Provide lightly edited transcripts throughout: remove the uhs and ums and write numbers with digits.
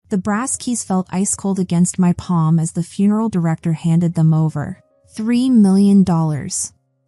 The brass keys felt ice cold against my palm as the funeral director handed them over. $3 million.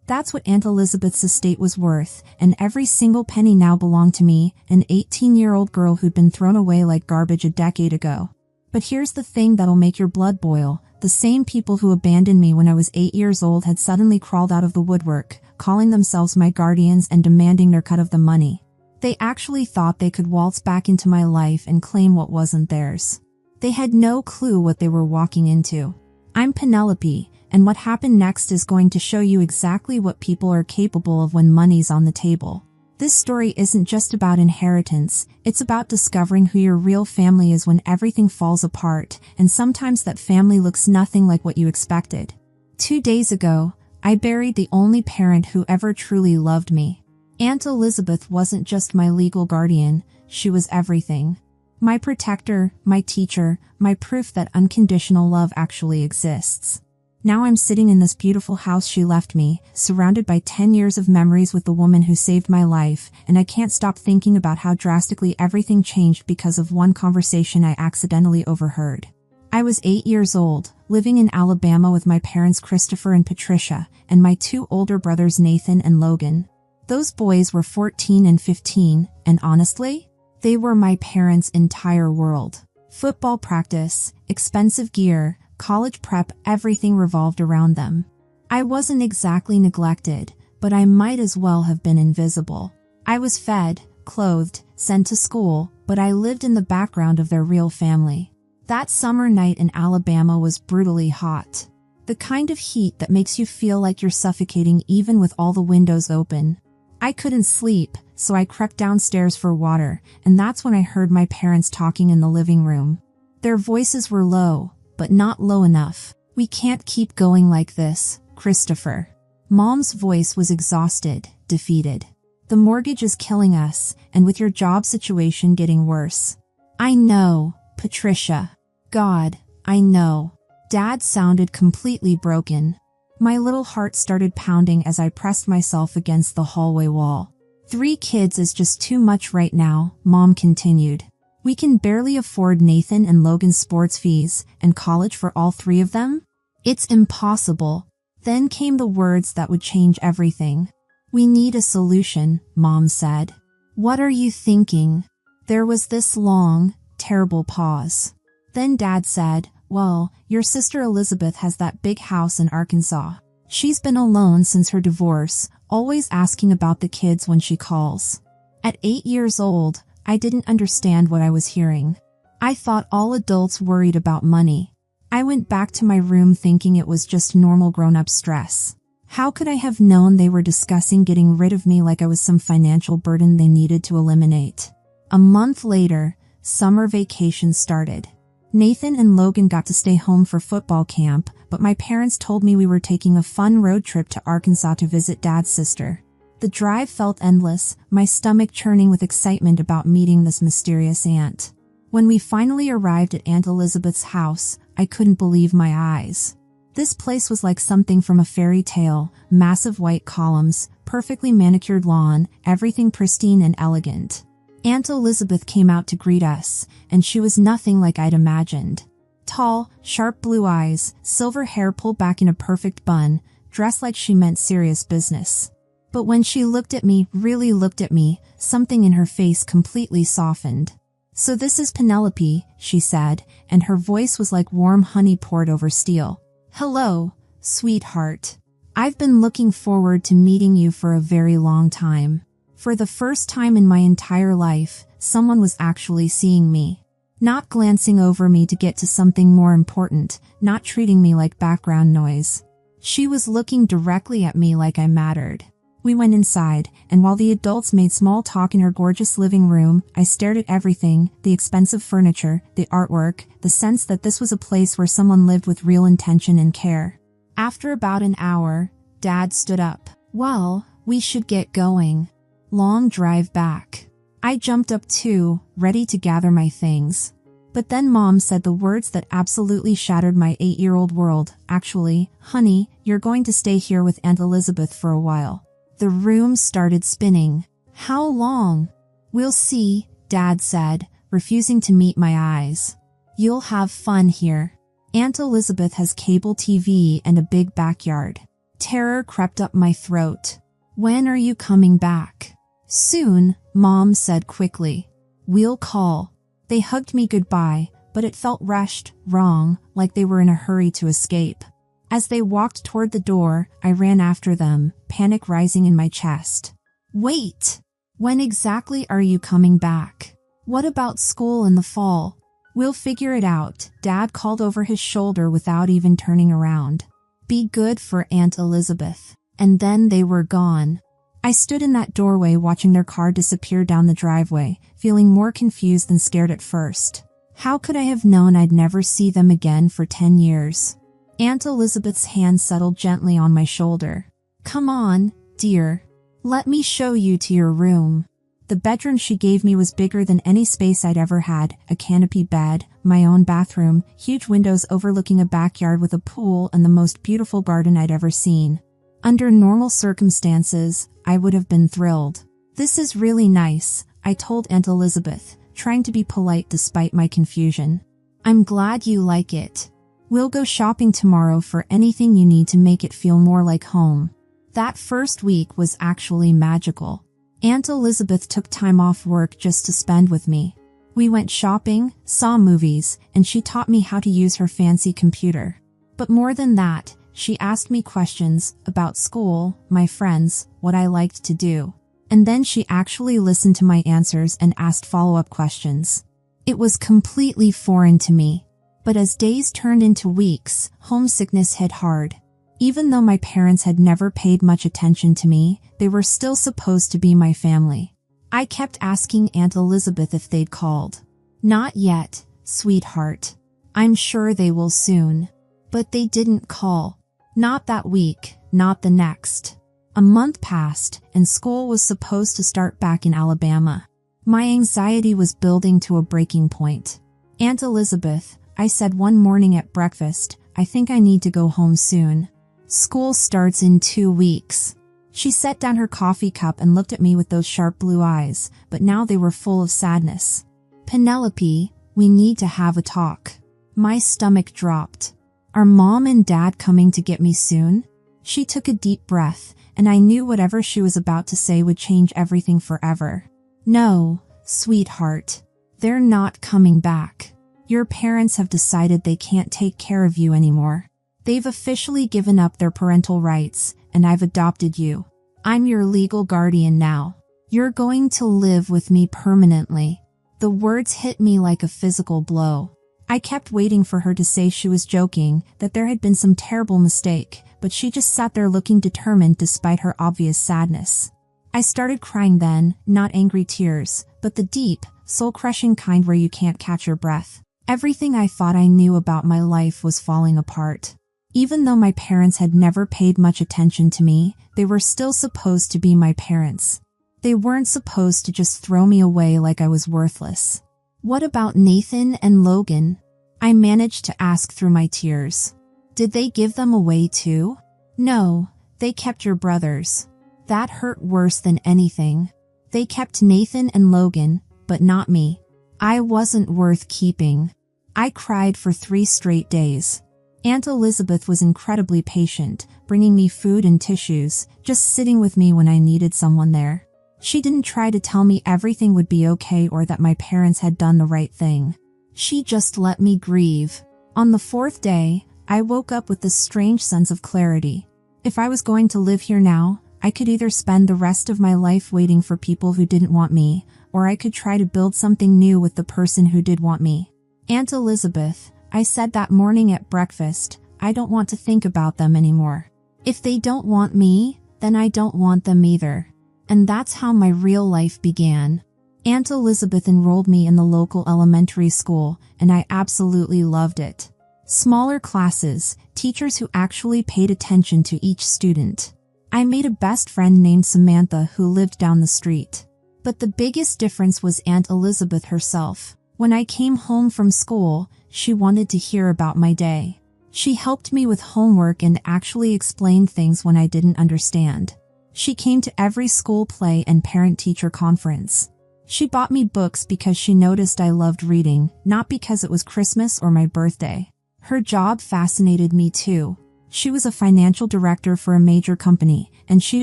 That's what Aunt Elizabeth's estate was worth, and every single penny now belonged to me, an 18-year-old girl who'd been thrown away like garbage a decade ago. But here's the thing that'll make your blood boil. The same people who abandoned me when I was 8 years old had suddenly crawled out of the woodwork, calling themselves my guardians and demanding their cut of the money. They actually thought they could waltz back into my life and claim what wasn't theirs. They had no clue what they were walking into. I'm Penelope, and what happened next is going to show you exactly what people are capable of when money's on the table. This story isn't just about inheritance, it's about discovering who your real family is when everything falls apart, and sometimes that family looks nothing like what you expected. 2 days ago, I buried the only parent who ever truly loved me. Aunt Elizabeth wasn't just my legal guardian, she was everything. My protector, my teacher, my proof that unconditional love actually exists. Now I'm sitting in this beautiful house she left me, surrounded by 10 years of memories with the woman who saved my life, and I can't stop thinking about how drastically everything changed because of one conversation I accidentally overheard. I was 8 years old, living in Alabama with my parents Christopher and Patricia, and my 2 older brothers Nathan and Logan. Those boys were 14 and 15, and honestly, they were my parents' entire world. Football practice, expensive gear, college prep, everything revolved around them. I wasn't exactly neglected, but I might as well have been invisible. I was fed, clothed, sent to school, but I lived in the background of their real family. That summer night in Alabama was brutally hot. The kind of heat that makes you feel like you're suffocating even with all the windows open. I couldn't sleep, so I crept downstairs for water, and that's when I heard my parents talking in the living room. Their voices were low, but not low enough. "We can't keep going like this, Christopher." Mom's voice was exhausted, defeated. "The mortgage is killing us, and with your job situation getting worse." "I know, Patricia. God, I know." Dad sounded completely broken. My little heart started pounding as I pressed myself against the hallway wall. "3 kids is just too much right now," Mom continued. "We can barely afford Nathan and Logan's sports fees, and college for all 3 of them? It's impossible." Then came the words that would change everything. "We need a solution," Mom said. "What are you thinking?" There was this long, terrible pause. Then Dad said, "Well, your sister Elizabeth has that big house in Arkansas. She's been alone since her divorce, always asking about the kids when she calls." At 8 years old, I didn't understand what I was hearing. I thought all adults worried about money. I went back to my room thinking it was just normal grown-up stress. How could I have known they were discussing getting rid of me like I was some financial burden they needed to eliminate? A month later, summer vacation started. Nathan and Logan got to stay home for football camp, but my parents told me we were taking a fun road trip to Arkansas to visit Dad's sister. The drive felt endless, my stomach churning with excitement about meeting this mysterious aunt. When we finally arrived at Aunt Elizabeth's house, I couldn't believe my eyes. This place was like something from a fairy tale, massive white columns, perfectly manicured lawn, everything pristine and elegant. Aunt Elizabeth came out to greet us, and she was nothing like I'd imagined. Tall, sharp blue eyes, silver hair pulled back in a perfect bun, dressed like she meant serious business. But when she looked at me, really looked at me, something in her face completely softened. "So this is Penelope," she said, and her voice was like warm honey poured over steel. "Hello, sweetheart. I've been looking forward to meeting you for a very long time." For the first time in my entire life, someone was actually seeing me. Not glancing over me to get to something more important, not treating me like background noise. She was looking directly at me like I mattered. We went inside, and while the adults made small talk in her gorgeous living room, I stared at everything, the expensive furniture, the artwork, the sense that this was a place where someone lived with real intention and care. After about an hour, Dad stood up. "Well, we should get going. Long drive back." I jumped up too, ready to gather my things. But then Mom said the words that absolutely shattered my 8-year-old world. "Actually, honey, you're going to stay here with Aunt Elizabeth for a while." The room started spinning. "How long?" "We'll see," Dad said, refusing to meet my eyes. You'll have fun here. Aunt Elizabeth has cable TV and a big backyard. Terror crept up my throat. When are you coming back? Soon, Mom said quickly. We'll call. They hugged me goodbye, but it felt rushed, wrong, like they were in a hurry to escape. As they walked toward the door, I ran after them, panic rising in my chest. Wait! When exactly are you coming back? What about school in the fall? We'll figure it out, Dad called over his shoulder without even turning around. Be good for Aunt Elizabeth. And then they were gone. I stood in that doorway watching their car disappear down the driveway, feeling more confused than scared at first. How could I have known I'd never see them again for 10 years? Aunt Elizabeth's hand settled gently on my shoulder. Come on, dear. Let me show you to your room. The bedroom she gave me was bigger than any space I'd ever had, a canopy bed, my own bathroom, huge windows overlooking a backyard with a pool and the most beautiful garden I'd ever seen. Under normal circumstances, I would have been thrilled. This is really nice, I told Aunt Elizabeth, trying to be polite despite my confusion. I'm glad you like it. We'll go shopping tomorrow for anything you need to make it feel more like home. That first week was actually magical. Aunt Elizabeth took time off work just to spend with me. We went shopping, saw movies, and she taught me how to use her fancy computer. But more than that, she asked me questions about school, my friends, what I liked to do. And then she actually listened to my answers and asked follow-up questions. It was completely foreign to me. But as days turned into weeks, homesickness hit hard. Even though my parents had never paid much attention to me, they were still supposed to be my family. I kept asking Aunt Elizabeth if they'd called. Not yet, sweetheart. I'm sure they will soon. But they didn't call. Not that week, not the next. A month passed, and school was supposed to start back in Alabama. My anxiety was building to a breaking point. Aunt Elizabeth, I said one morning at breakfast, I think I need to go home soon. School starts in 2 weeks. She set down her coffee cup and looked at me with those sharp blue eyes, but now they were full of sadness. Penelope, we need to have a talk. My stomach dropped. Are Mom and Dad coming to get me soon? She took a deep breath, and I knew whatever she was about to say would change everything forever. No, sweetheart. They're not coming back. Your parents have decided they can't take care of you anymore. They've officially given up their parental rights, and I've adopted you. I'm your legal guardian now. You're going to live with me permanently. The words hit me like a physical blow. I kept waiting for her to say she was joking, that there had been some terrible mistake, but she just sat there looking determined despite her obvious sadness. I started crying then, not angry tears, but the deep, soul-crushing kind where you can't catch your breath. Everything I thought I knew about my life was falling apart. Even though my parents had never paid much attention to me, they were still supposed to be my parents. They weren't supposed to just throw me away like I was worthless. What about Nathan and Logan? I managed to ask through my tears. Did they give them away too? No, they kept your brothers. That hurt worse than anything. They kept Nathan and Logan, but not me. I wasn't worth keeping. I cried for 3 straight days. Aunt Elizabeth was incredibly patient, bringing me food and tissues, just sitting with me when I needed someone there. She didn't try to tell me everything would be okay or that my parents had done the right thing. She just let me grieve. On the 4th day, I woke up with this strange sense of clarity. If I was going to live here now, I could either spend the rest of my life waiting for people who didn't want me, or I could try to build something new with the person who did want me. Aunt Elizabeth, I said that morning at breakfast, I don't want to think about them anymore. If they don't want me, then I don't want them either. And that's how my real life began. Aunt Elizabeth enrolled me in the local elementary school, and I absolutely loved it. Smaller classes, teachers who actually paid attention to each student. I made a best friend named Samantha who lived down the street. But the biggest difference was Aunt Elizabeth herself. When I came home from school, she wanted to hear about my day. She helped me with homework and actually explained things when I didn't understand. She came to every school play and parent-teacher conference. She bought me books because she noticed I loved reading, not because it was Christmas or my birthday. Her job fascinated me too. She was a financial director for a major company, and she'd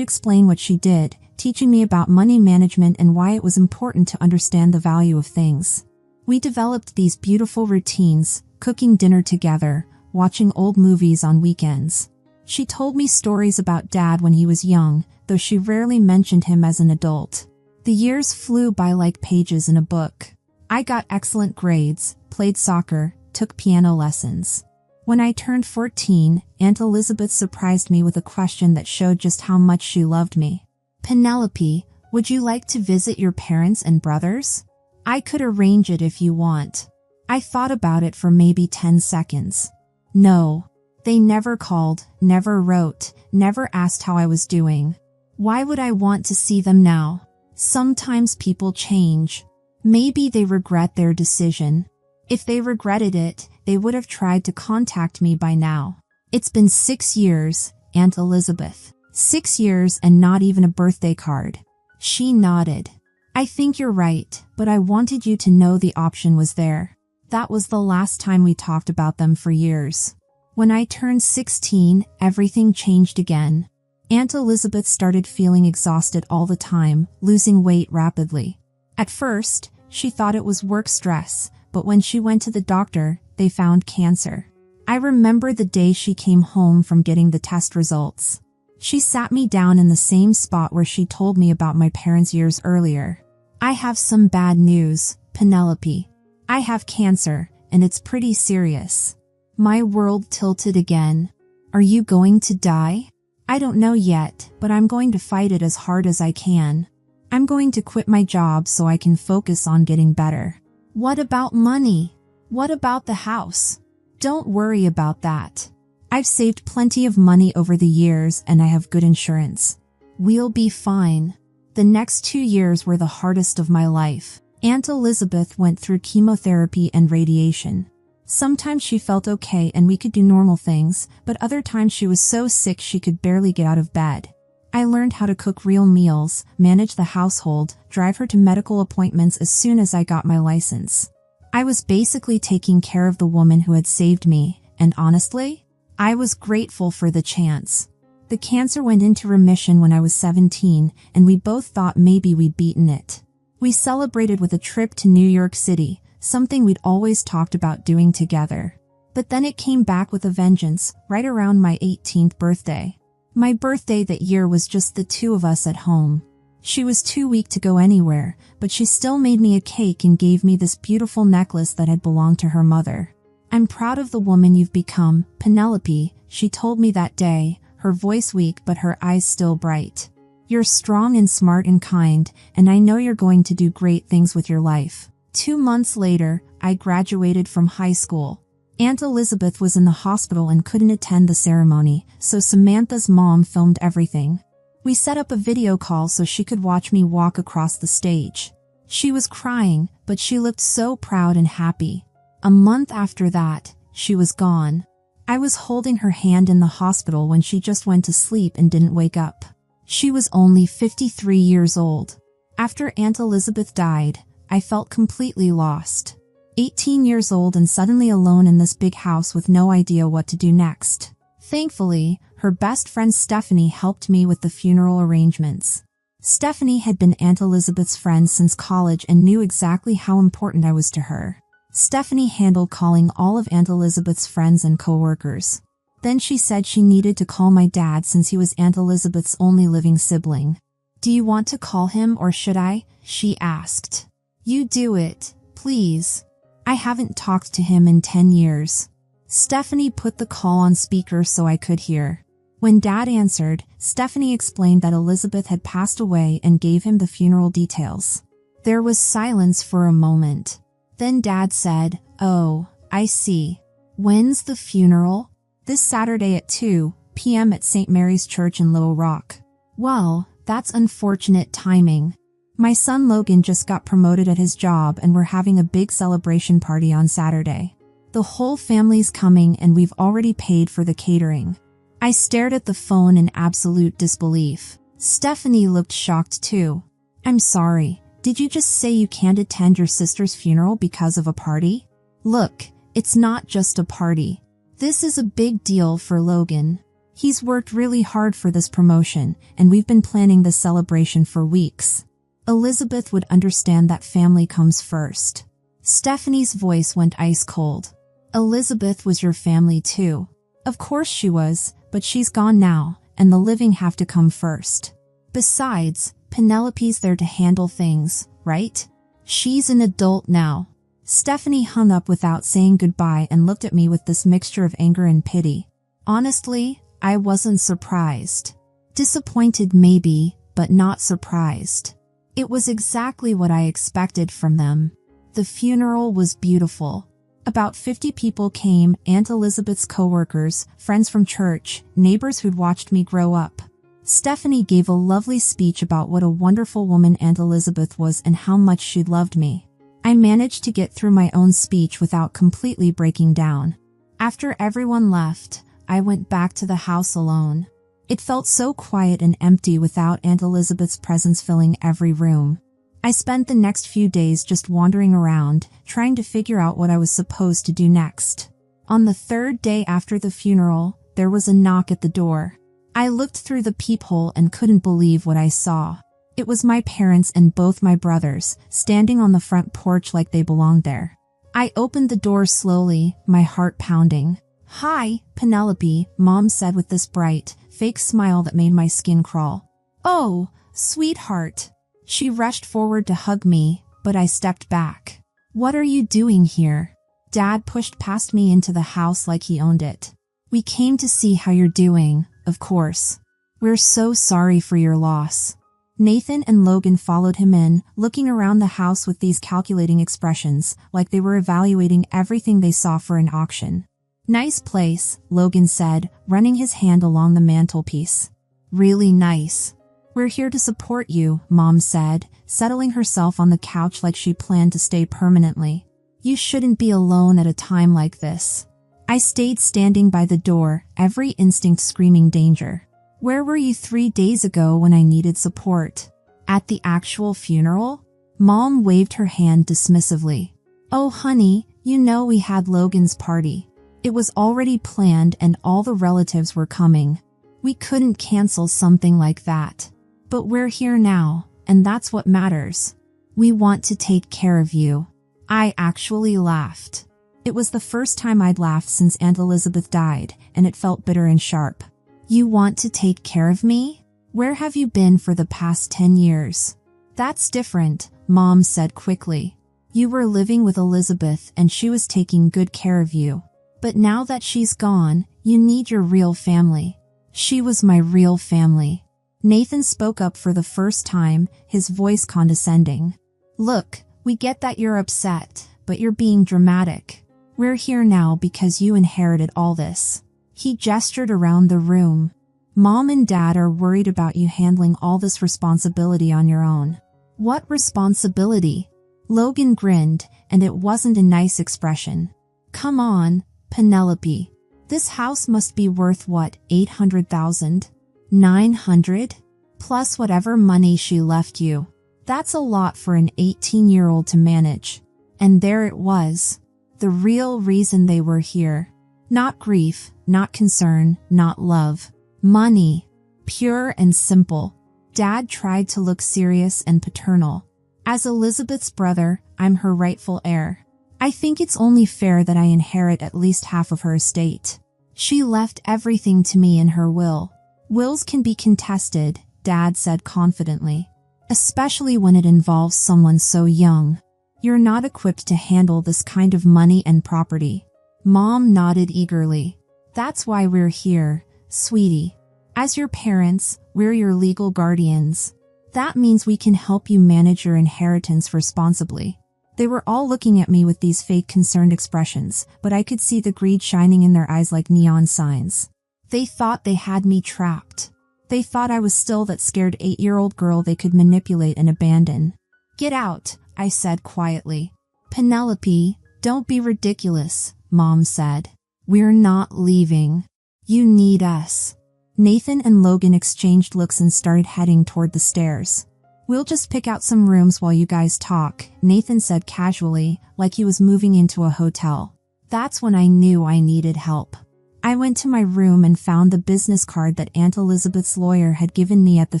explain what she did, teaching me about money management and why it was important to understand the value of things. We developed these beautiful routines, cooking dinner together, watching old movies on weekends. She told me stories about Dad when he was young, though she rarely mentioned him as an adult. The years flew by like pages in a book. I got excellent grades, played soccer, took piano lessons. When I turned 14, Aunt Elizabeth surprised me with a question that showed just how much she loved me. "Penelope, would you like to visit your parents and brothers? I could arrange it if you want." I thought about it for maybe 10 seconds. No. They never called, never wrote, never asked how I was doing. Why would I want to see them now? Sometimes people change. Maybe they regret their decision. If they regretted it, they would have tried to contact me by now. It's been 6 years, Aunt Elizabeth. 6 years and not even a birthday card. She nodded. I think you're right, but I wanted you to know the option was there. That was the last time we talked about them for years. When I turned 16, everything changed again. Aunt Elizabeth started feeling exhausted all the time, losing weight rapidly. At first, she thought it was work stress, but when she went to the doctor, they found cancer. I remember the day she came home from getting the test results. She sat me down in the same spot where she told me about my parents years earlier. "I have some bad news, Penelope. I have cancer, and it's pretty serious." My world tilted again. "Are you going to die?" "I don't know yet, but I'm going to fight it as hard as I can. I'm going to quit my job so I can focus on getting better." "What about money? What about the house?" "Don't worry about that. I've saved plenty of money over the years and I have good insurance. We'll be fine." The next 2 years were the hardest of my life. Aunt Elizabeth went through chemotherapy and radiation. Sometimes she felt okay and we could do normal things, but other times she was so sick she could barely get out of bed. I learned how to cook real meals, manage the household, drive her to medical appointments as soon as I got my license. I was basically taking care of the woman who had saved me, and honestly, I was grateful for the chance. The cancer went into remission when I was 17, and we both thought maybe we'd beaten it. We celebrated with a trip to New York City, something we'd always talked about doing together. But then it came back with a vengeance, right around my 18th birthday. My birthday that year was just the two of us at home. She was too weak to go anywhere, but she still made me a cake and gave me this beautiful necklace that had belonged to her mother. "I'm proud of the woman you've become, Penelope," she told me that day, her voice weak but her eyes still bright. "You're strong and smart and kind, and I know you're going to do great things with your life." 2 months later, I graduated from high school. Aunt Elizabeth was in the hospital and couldn't attend the ceremony, so Samantha's mom filmed everything. We set up a video call so she could watch me walk across the stage. She was crying, but she looked so proud and happy. A month after that, she was gone. I was holding her hand in the hospital when she just went to sleep and didn't wake up. She was only 53 years old. After Aunt Elizabeth died, I felt completely lost. 18 years old and suddenly alone in this big house with no idea what to do next. Thankfully, her best friend Stephanie helped me with the funeral arrangements. Stephanie had been Aunt Elizabeth's friend since college and knew exactly how important I was to her. Stephanie handled calling all of Aunt Elizabeth's friends and coworkers. Then she said she needed to call my dad since he was Aunt Elizabeth's only living sibling. "Do you want to call him or should I?" she asked. "You do it, please. I haven't talked to him in 10 years. Stephanie put the call on speaker so I could hear. When Dad answered, Stephanie explained that Elizabeth had passed away and gave him the funeral details. There was silence for a moment. Then Dad said, "Oh, I see. When's the funeral?" "This Saturday at 2 p.m. at St. Mary's Church in Little Rock." "Well, that's unfortunate timing. My son Logan just got promoted at his job and we're having a big celebration party on Saturday. The whole family's coming and we've already paid for the catering." I stared at the phone in absolute disbelief. Stephanie looked shocked too. "I'm sorry, Did you just say you can't attend your sister's funeral because of a party? Look, it's not just a party. This is a big deal for Logan. He's worked really hard for this promotion, and we've been planning this celebration for weeks. Elizabeth would understand that family comes first. Stephanie's voice went ice cold. Elizabeth was your family too. Of course she was, but she's gone now, and the living have to come first. Besides, Penelope's there to handle things, right? She's an adult now. Stephanie hung up without saying goodbye and looked at me with this mixture of anger and pity. Honestly, I wasn't surprised. Disappointed maybe, but not surprised. It was exactly what I expected from them. The funeral was beautiful. About 50 people came, Aunt Elizabeth's coworkers, friends from church, neighbors who'd watched me grow up. Stephanie gave a lovely speech about what a wonderful woman Aunt Elizabeth was and how much she'd loved me. I managed to get through my own speech without completely breaking down. After everyone left, I went back to the house alone. It felt so quiet and empty without Aunt Elizabeth's presence filling every room. I spent the next few days just wandering around, trying to figure out what I was supposed to do next. On the third day after the funeral, there was a knock at the door. I looked through the peephole and couldn't believe what I saw. It was my parents and both my brothers, standing on the front porch like they belonged there. I opened the door slowly, my heart pounding. "Hi, Penelope," Mom said with this bright, fake smile that made my skin crawl. "Oh, sweetheart." She rushed forward to hug me, but I stepped back. "What are you doing here?" Dad pushed past me into the house like he owned it. "We came to see how you're doing, of course. We're so sorry for your loss." Nathan and Logan followed him in, looking around the house with these calculating expressions, like they were evaluating everything they saw for an auction. "Nice place," Logan said, running his hand along the mantelpiece. "Really nice." "We're here to support you," Mom said, settling herself on the couch like she planned to stay permanently. "You shouldn't be alone at a time like this." I stayed standing by the door, every instinct screaming danger. "Where were you 3 days ago when I needed support?" "At the actual funeral?" Mom waved her hand dismissively. "Oh honey, you know we had Logan's party. It was already planned and all the relatives were coming. We couldn't cancel something like that. But we're here now, and that's what matters. We want to take care of you." I actually laughed. It was the first time I'd laughed since Aunt Elizabeth died, and it felt bitter and sharp. "You want to take care of me? Where have you been for the past 10 years? "That's different," Mom said quickly. "You were living with Elizabeth and she was taking good care of you. But now that she's gone, you need your real family." "She was my real family." Nathan spoke up for the first time, his voice condescending. "Look, we get that you're upset, but you're being dramatic. We're here now because you inherited all this." He gestured around the room. "Mom and Dad are worried about you handling all this responsibility on your own." "What responsibility?" Logan grinned, and it wasn't a nice expression. "Come on, Penelope. This house must be worth what, 800,000? 900? Plus whatever money she left you. That's a lot for an 18-year-old to manage." And there it was. The real reason they were here. Not grief, not concern, not love. Money. Pure and simple. Dad tried to look serious and paternal. "As Elizabeth's brother, I'm her rightful heir. I think it's only fair that I inherit at least half of her estate. She left everything to me in her will." "Wills can be contested," Dad said confidently. "Especially when it involves someone so young. You're not equipped to handle this kind of money and property." Mom nodded eagerly. "That's why we're here, sweetie. As your parents, we're your legal guardians. That means we can help you manage your inheritance responsibly." They were all looking at me with these fake concerned expressions, but I could see the greed shining in their eyes like neon signs. They thought they had me trapped. They thought I was still that scared 8-year-old girl they could manipulate and abandon. "Get out," I said quietly. "Penelope, don't be ridiculous," Mom said. "We're not leaving. You need us." Nathan and Logan exchanged looks and started heading toward the stairs. We'll just pick out some rooms while you guys talk, Nathan said casually, like he was moving into a hotel. That's when I knew I needed help. I went to my room and found the business card that Aunt Elizabeth's lawyer had given me at the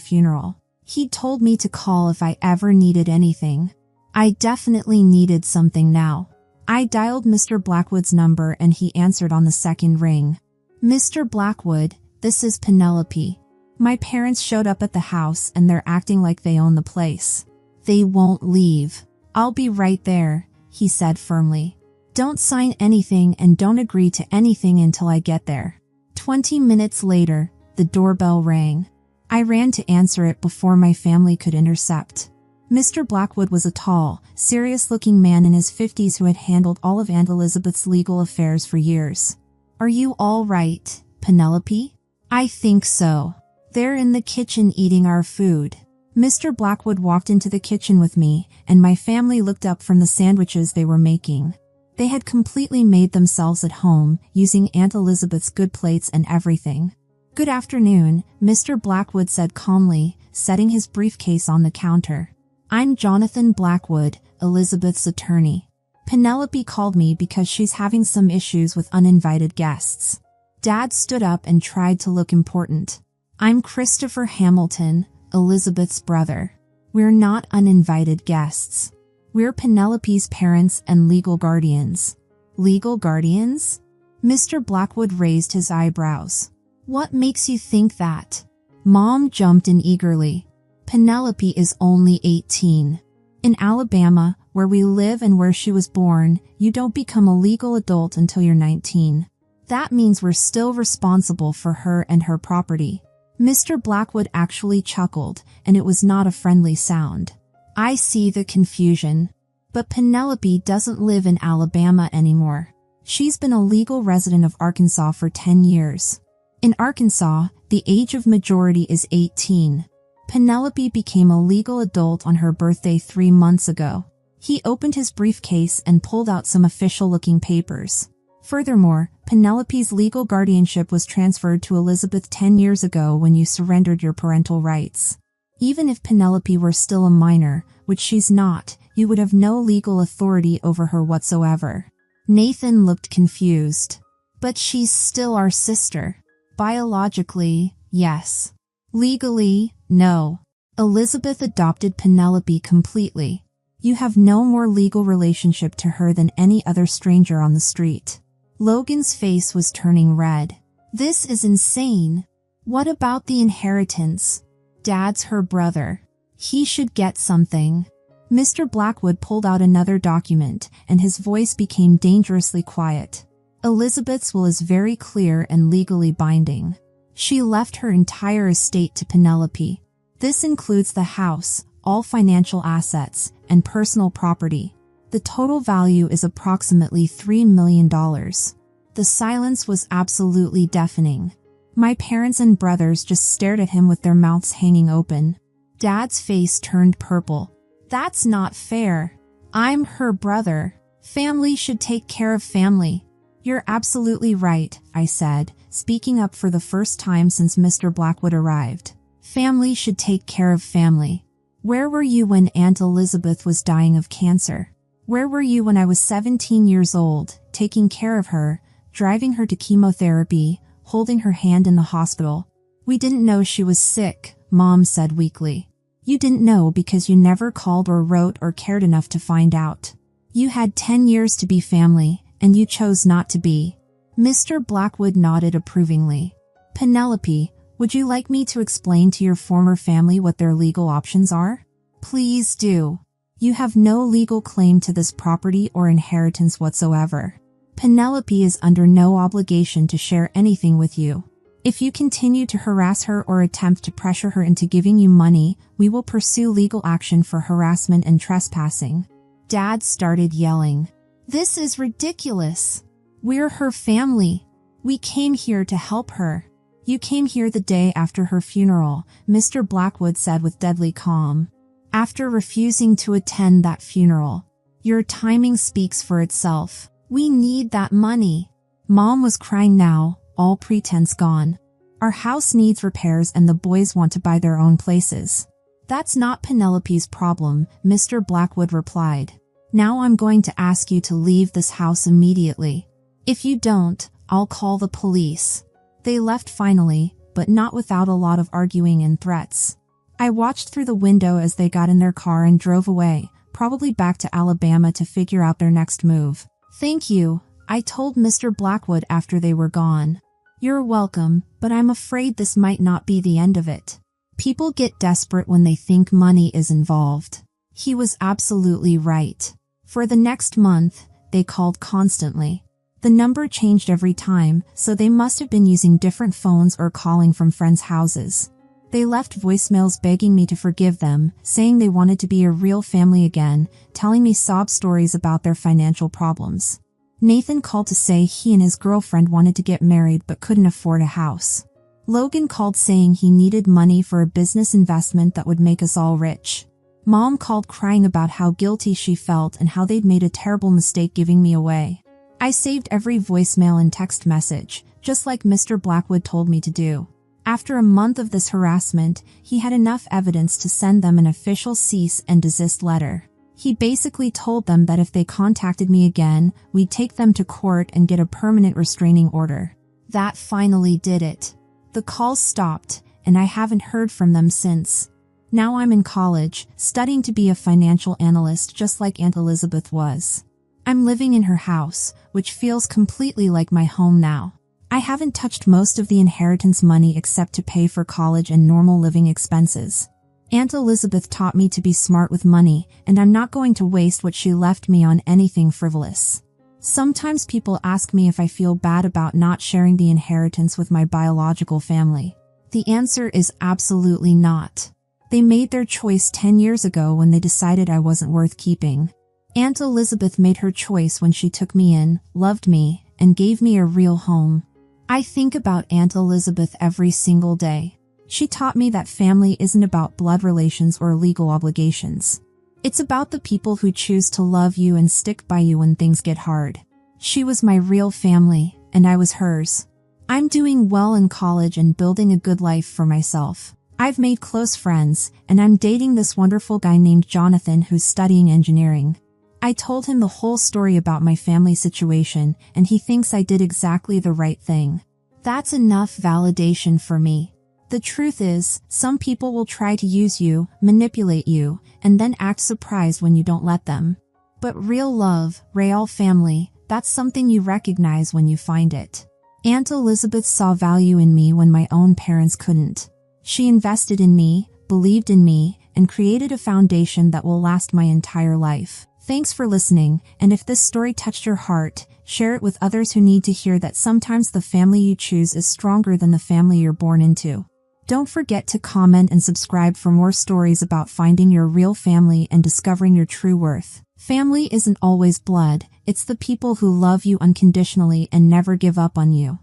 funeral. He'd told me to call if I ever needed anything. I definitely needed something now. I dialed Mr. Blackwood's number and he answered on the second ring. Mr. Blackwood, this is Penelope. My parents showed up at the house and they're acting like they own the place. They won't leave. I'll be right there, he said firmly. Don't sign anything and don't agree to anything until I get there. 20 minutes later, the doorbell rang. I ran to answer it before my family could intercept. Mr. Blackwood was a tall, serious-looking man in his 50s who had handled all of Aunt Elizabeth's legal affairs for years. Are you all right, Penelope? I think so. They're in the kitchen eating our food. Mr. Blackwood walked into the kitchen with me, and my family looked up from the sandwiches they were making. They had completely made themselves at home, using Aunt Elizabeth's good plates and everything. Good afternoon, Mr. Blackwood said calmly, setting his briefcase on the counter. I'm Jonathan Blackwood, Elizabeth's attorney. Penelope called me because she's having some issues with uninvited guests. Dad stood up and tried to look important. I'm Christopher Hamilton, Elizabeth's brother. We're not uninvited guests. We're Penelope's parents and legal guardians. Legal guardians? Mr. Blackwood raised his eyebrows. What makes you think that? Mom jumped in eagerly. Penelope is only 18. In Alabama, where we live and where she was born, you don't become a legal adult until you're 19. That means we're still responsible for her and her property. Mr. Blackwood actually chuckled, and it was not a friendly sound. I see the confusion. But Penelope doesn't live in Alabama anymore. She's been a legal resident of Arkansas for 10 years. In Arkansas, the age of majority is 18. Penelope became a legal adult on her birthday 3 months ago. He opened his briefcase and pulled out some official-looking papers. Furthermore, Penelope's legal guardianship was transferred to Elizabeth 10 years ago when you surrendered your parental rights. Even if Penelope were still a minor, which she's not, you would have no legal authority over her whatsoever. Nathan looked confused. But she's still our sister. Biologically, yes. Legally, no. Elizabeth adopted Penelope completely. You have no more legal relationship to her than any other stranger on the street. Logan's face was turning red. This is insane. What about the inheritance? Dad's her brother. He should get something. Mr. Blackwood pulled out another document, and his voice became dangerously quiet. Elizabeth's will is very clear and legally binding. She left her entire estate to Penelope. This includes the house, all financial assets, and personal property. The total value is approximately $3 million. The silence was absolutely deafening. My parents and brothers just stared at him with their mouths hanging open. Dad's face turned purple. That's not fair. I'm her brother. Family should take care of family. You're absolutely right, I said, speaking up for the first time since Mr. Blackwood arrived. Family should take care of family. Where were you when Aunt Elizabeth was dying of cancer? Where were you when I was 17 years old, taking care of her, driving her to chemotherapy, holding her hand in the hospital? We didn't know she was sick, Mom said weakly. You didn't know because you never called or wrote or cared enough to find out. You had 10 years to be family, and you chose not to be. Mr. Blackwood nodded approvingly. Penelope, would you like me to explain to your former family what their legal options are? Please do. You have no legal claim to this property or inheritance whatsoever. Penelope is under no obligation to share anything with you. If you continue to harass her or attempt to pressure her into giving you money, we will pursue legal action for harassment and trespassing. Dad started yelling. This is ridiculous. We're her family. We came here to help her. You came here the day after her funeral, Mr. Blackwood said with deadly calm. After refusing to attend that funeral. Your timing speaks for itself. We need that money. Mom was crying now, all pretense gone. Our house needs repairs and the boys want to buy their own places. That's not Penelope's problem, Mr. Blackwood replied. Now I'm going to ask you to leave this house immediately. If you don't, I'll call the police. They left finally, but not without a lot of arguing and threats. I watched through the window as they got in their car and drove away, probably back to Alabama to figure out their next move. Thank you, I told Mr. Blackwood after they were gone. You're welcome, but I'm afraid this might not be the end of it. People get desperate when they think money is involved. He was absolutely right. For the next month, they called constantly. The number changed every time, so they must have been using different phones or calling from friends' houses. They left voicemails begging me to forgive them, saying they wanted to be a real family again, telling me sob stories about their financial problems. Nathan called to say he and his girlfriend wanted to get married but couldn't afford a house. Logan called saying he needed money for a business investment that would make us all rich. Mom called crying about how guilty she felt and how they'd made a terrible mistake giving me away. I saved every voicemail and text message, just like Mr. Blackwood told me to do. After a month of this harassment, he had enough evidence to send them an official cease and desist letter. He basically told them that if they contacted me again, we'd take them to court and get a permanent restraining order. That finally did it. The calls stopped, and I haven't heard from them since. Now I'm in college, studying to be a financial analyst just like Aunt Elizabeth was. I'm living in her house, which feels completely like my home now. I haven't touched most of the inheritance money except to pay for college and normal living expenses. Aunt Elizabeth taught me to be smart with money, and I'm not going to waste what she left me on anything frivolous. Sometimes people ask me if I feel bad about not sharing the inheritance with my biological family. The answer is absolutely not. They made their choice 10 years ago when they decided I wasn't worth keeping. Aunt Elizabeth made her choice when she took me in, loved me, and gave me a real home. I think about Aunt Elizabeth every single day. She taught me that family isn't about blood relations or legal obligations. It's about the people who choose to love you and stick by you when things get hard. She was my real family, and I was hers. I'm doing well in college and building a good life for myself. I've made close friends, and I'm dating this wonderful guy named Jonathan who's studying engineering. I told him the whole story about my family situation, and he thinks I did exactly the right thing. That's enough validation for me. The truth is, some people will try to use you, manipulate you, and then act surprised when you don't let them. But real love, real family, that's something you recognize when you find it. Aunt Elizabeth saw value in me when my own parents couldn't. She invested in me, believed in me, and created a foundation that will last my entire life. Thanks for listening, and if this story touched your heart, share it with others who need to hear that sometimes the family you choose is stronger than the family you're born into. Don't forget to comment and subscribe for more stories about finding your real family and discovering your true worth. Family isn't always blood, it's the people who love you unconditionally and never give up on you.